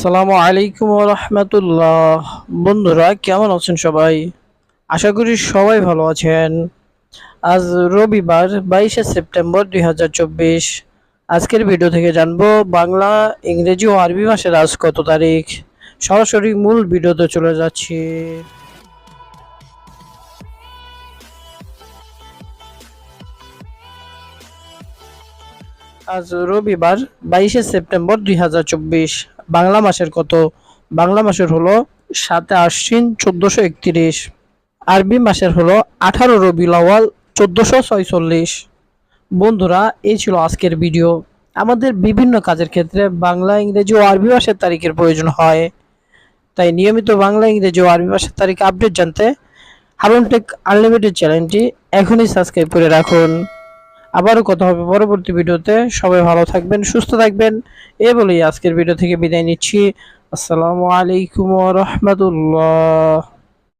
আসসালামু আলাইকুম ওয়া রাহমাতুল্লাহ। বন্ধুরা কেমন আছেন সবাই? আশা করি সবাই ভালো আছেন। আজ রবিবার 22শে সেপ্টেম্বর 2024। আজকের ভিডিও থেকে জানবো বাংলা, ইংরেজি ও আরবি মাসের আজ কত তারিখ। সরাসরি মূল ভিডিওতে চলে যাচ্ছি। আজ রবিবার 22শে সেপ্টেম্বর 2024। বাংলা মাসের কত? বাংলা মাসের হলো 7 আশ্বিন 1431। আরবি মাসের হলো 18 রবিউল আউয়াল 1446। বন্ধুরা এই ছিল আজকের ভিডিও। আমাদের বিভিন্ন কাজের ক্ষেত্রে বাংলা, ইংরেজি ও আরবি মাসের তারিখের প্রয়োজন হয়। তাই নিয়মিত বাংলা, ইংরেজি ও আরবি মাসের তারিখ আপডেট জানতে হারুন টেক আনলিমিটেড চ্যানেলটি এখনই সাবস্ক্রাইব করে রাখুন। আবারও কথা হবে পরবর্তী ভিডিওতে। সবাই ভালো থাকবেন, সুস্থ থাকবেন। এ বলেই আজকের ভিডিও থেকে বিদায় নিচ্ছি। আসসালামু আলাইকুম ওয়া রাহমাতুল্লাহ।